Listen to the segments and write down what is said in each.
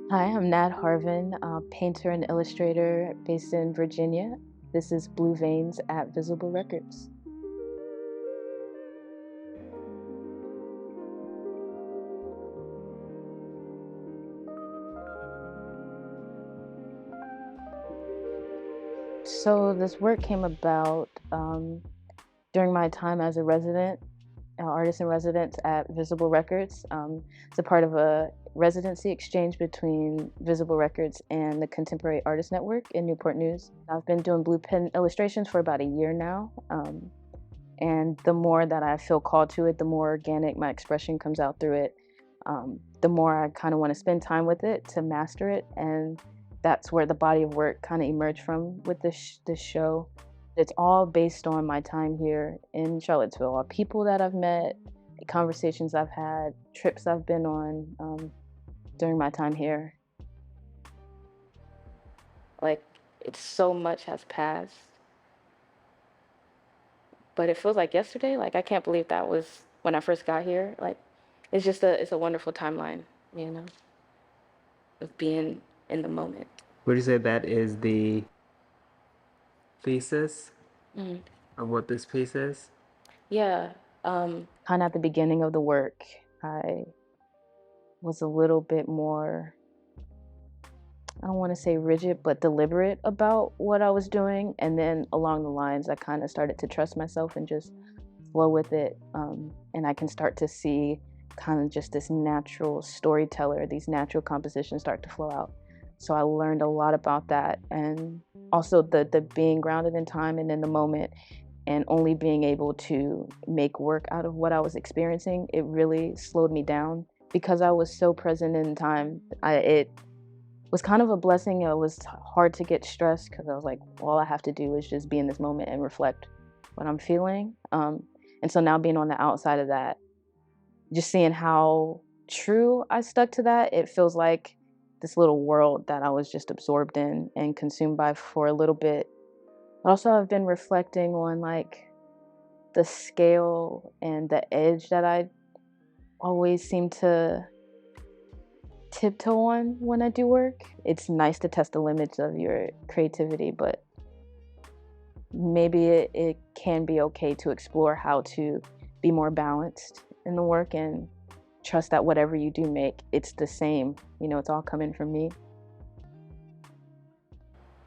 Hi, I'm Nat Harvin, a painter and illustrator based in Virginia. This is Blue Veins at Visible Records. So this work came about during my time as a resident, artist in residence at Visible Records. It's a part of a residency exchange between Visible Records and the Contemporary Artist Network in Newport News. I've been doing blue pen illustrations for about a year now. And the more that I feel called to it, the more organic my expression comes out through it. The more I kind of want to spend time with it to master it, and that's where the body of work kind of emerged from with this show. It's all based on my time here in Charlottesville, all people that I've met, conversations I've had, trips I've been on during my time here. Like, it's so much has passed, but it feels like yesterday. Like, I can't believe that was when I first got here. Like, it's a wonderful timeline, you know, of being in the moment. Would you say that is the thesis Mm. of what this piece is? Yeah. Kind of at the beginning of the work, I was a little bit more, I don't want to say rigid, but deliberate about what I was doing. And then along the lines, I kind of started to trust myself and just flow with it. And I can start to see kind of just this natural storyteller, these natural compositions start to flow out. So I learned a lot about that, and also the being grounded in time and in the moment, and only being able to make work out of what I was experiencing. It really slowed me down because I was so present in time. It was kind of a blessing. It was hard to get stressed because I was like, all I have to do is just be in this moment and reflect what I'm feeling. And so now being on the outside of that, just seeing how true I stuck to that, it feels like this little world that I was just absorbed in and consumed by for a little bit. But also, I've been reflecting on like the scale and the edge that I always seem to tiptoe on when I do work. It's nice to test the limits of your creativity, but maybe it can be okay to explore how to be more balanced in the work and trust that whatever you do make, it's the same. It's all coming from me.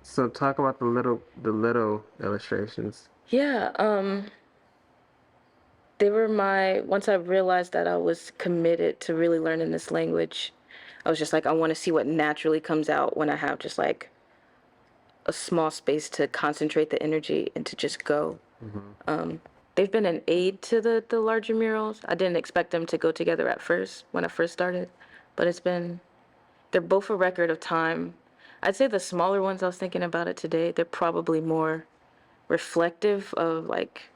So talk about the little illustrations. Yeah, they were once I realized that I was committed to really learning this language, I was just like, I want to see what naturally comes out when I have just like a small space to concentrate the energy and to just go. Hmm. Um, they've been an aid to the larger murals. I didn't expect them to go together at first when I first started, but they're both a record of time. I'd say the smaller ones, I was thinking about it today, they're probably more reflective of like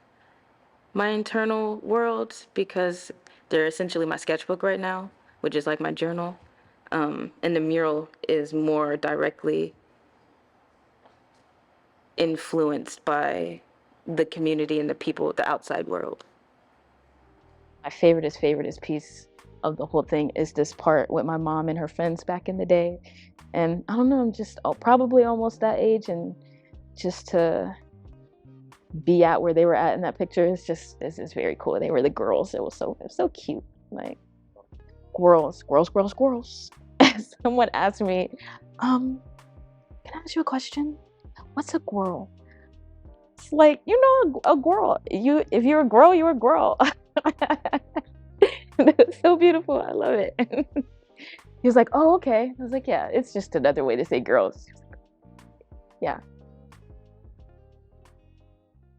my internal world because they're essentially my sketchbook right now, which is like my journal. And the mural is more directly influenced by the community and the people, the outside world. My favoriteest piece of the whole thing is this part with my mom and her friends back in the day. And I don't know, I'm just probably almost that age, and just to be at where they were at in that picture is very cool. They were the girls. It was so cute. Like squirrels, squirrels, squirrels, squirrels. Someone asked me, um, can I ask you a question? What's a squirrel? It's like, a girl. If you're a girl, you're a girl. It's so beautiful. I love it. He was like, "Oh, okay." I was like, "Yeah, it's just another way to say girls." Yeah.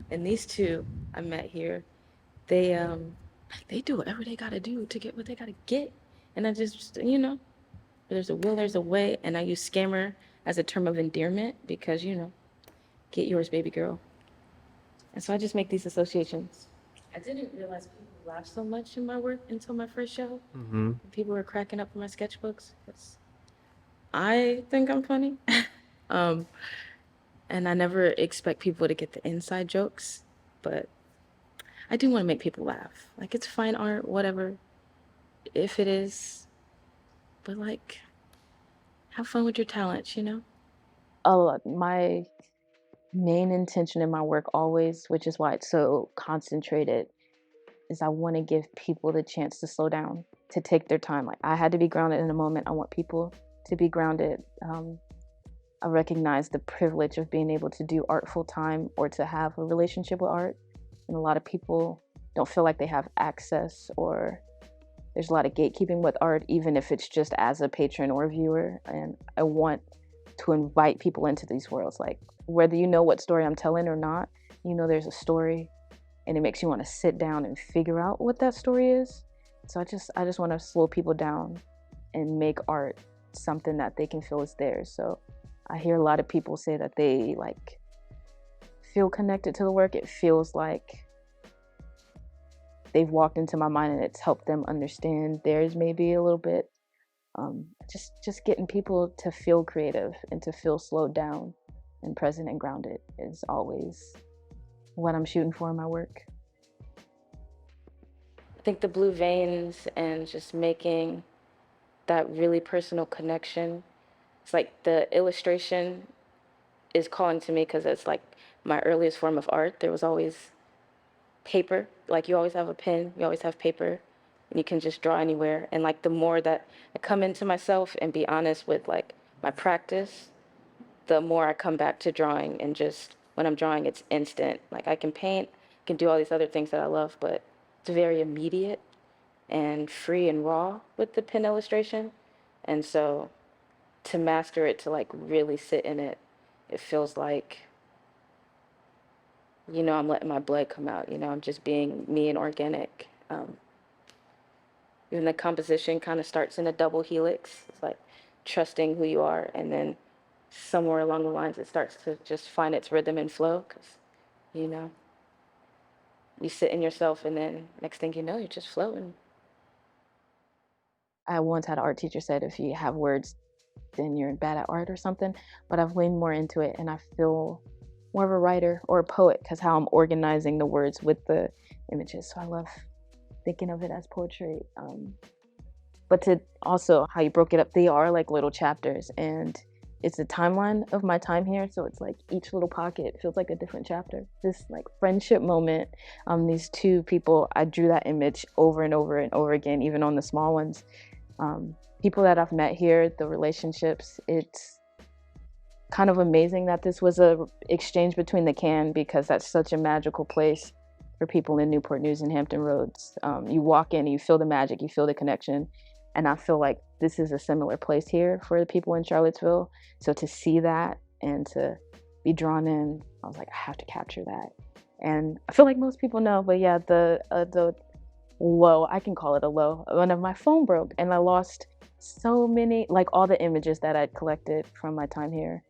And these two I met here, they do whatever they gotta do to get what they gotta get. And I just, there's a will, there's a way. And I use scammer as a term of endearment because, get yours, baby girl. And so I just make these associations. I didn't realize people laugh so much in my work until my first show. Hmm. People were cracking up in my sketchbooks. I think I'm funny. um, and I never expect people to get the inside jokes, but I do want to make people laugh. Like, it's fine art, whatever, if it is, but like, have fun with your talents, you know? Oh, my main intention in my work always, which is why it's so concentrated, is I want to give people the chance to slow down, to take their time. Like I had to be grounded in the moment. I want people to be grounded. I recognize the privilege of being able to do art full time or to have a relationship with art. And a lot of people don't feel like they have access, or there's a lot of gatekeeping with art, even if it's just as a patron or viewer. And I want to invite people into these worlds. Like whether you know what story I'm telling or not, you know there's a story, and it makes you want to sit down and figure out what that story is. So I just want to slow people down and make art something that they can feel is theirs. So I hear a lot of people say that they like feel connected to the work. It feels like they've walked into my mind and it's helped them understand theirs maybe a little bit. Just getting people to feel creative and to feel slowed down and present and grounded is always what I'm shooting for in my work. I think the blue veins and just making that really personal connection. It's like the illustration is calling to me because it's like my earliest form of art. There was always paper. Like you always have a pen, you always have paper, and you can just draw anywhere. And like the more that I come into myself and be honest with like my practice, the more I come back to drawing. And just when I'm drawing, it's instant. Like I can paint, can do all these other things that I love, but it's very immediate and free and raw with the pen illustration. And so to master it, to like really sit in it, it feels like, I'm letting my blood come out. I'm just being me and organic. Even the composition kind of starts in a double helix. It's like trusting who you are, and then somewhere along the lines, it starts to just find its rhythm and flow. Because, you know, you sit in yourself, and then next thing you know, you're just floating. I once had an art teacher said, if you have words, then you're bad at art or something. But I've leaned more into it, and I feel more of a writer or a poet because how I'm organizing the words with the images. So I love thinking of it as poetry. But to also how you broke it up, they are like little chapters, and it's a timeline of my time here. So it's like each little pocket feels like a different chapter. This like friendship moment, these two people, I drew that image over and over and over again, even on the small ones. People that I've met here, the relationships, it's kind of amazing that this was a exchange between the can, because that's such a magical place for people in Newport News and Hampton Roads. You walk in and you feel the magic, you feel the connection. And I feel like this is a similar place here for the people in Charlottesville. So to see that and to be drawn in, I was like, I have to capture that. And I feel like most people know, but yeah, the low, I can call it a low, when my phone broke and I lost so many, like all the images that I'd collected from my time here.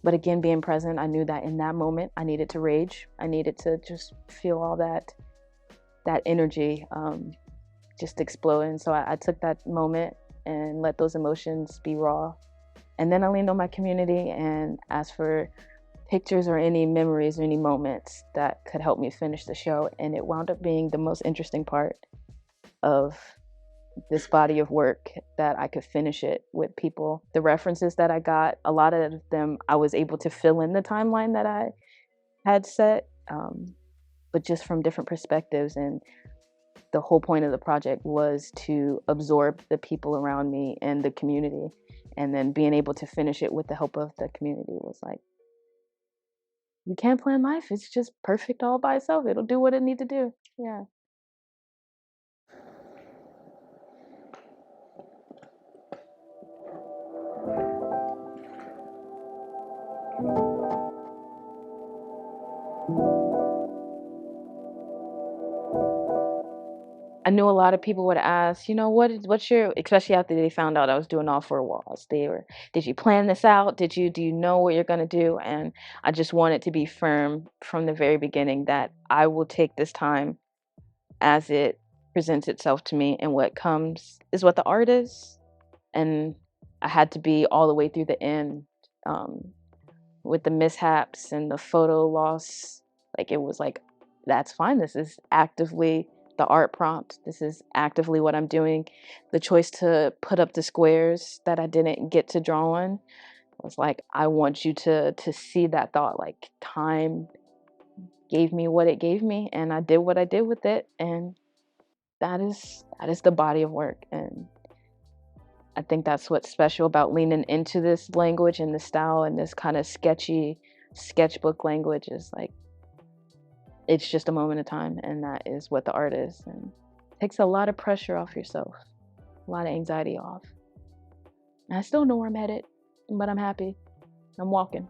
But again, being present, I knew that in that moment I needed to rage. I needed to just feel all that energy just explode. And so I took that moment and let those emotions be raw. And then I leaned on my community and asked for pictures or any memories or any moments that could help me finish the show. And it wound up being the most interesting part of this body of work, that I could finish it with people. The references that I got, a lot of them I was able to fill in the timeline that I had set, but just from different perspectives. And the whole point of the project was to absorb the people around me and the community. And then being able to finish it with the help of the community was like, you can't plan life. It's just perfect all by itself. It'll do what it needs to do. Yeah. I knew a lot of people would ask, what's your, especially after they found out I was doing all four walls. Did you plan this out? Do you know what you're going to do? And I just wanted to be firm from the very beginning that I will take this time as it presents itself to me, and what comes is what the art is. And I had to be all the way through the end, with the mishaps and the photo loss. Like it was like, that's fine. This is actively the art prompt. This is actively what I'm doing. The choice to put up the squares that I didn't get to draw on was like, I want you to see that thought. Like, time gave me what it gave me, and I did what I did with it, and that is the body of work. And I think that's what's special about leaning into this language and this style and this kind of sketchy sketchbook language, is like, it's just a moment of time, and that is what the art is. And it takes a lot of pressure off yourself, a lot of anxiety off. And I still know where I'm headed, but I'm happy. I'm walking.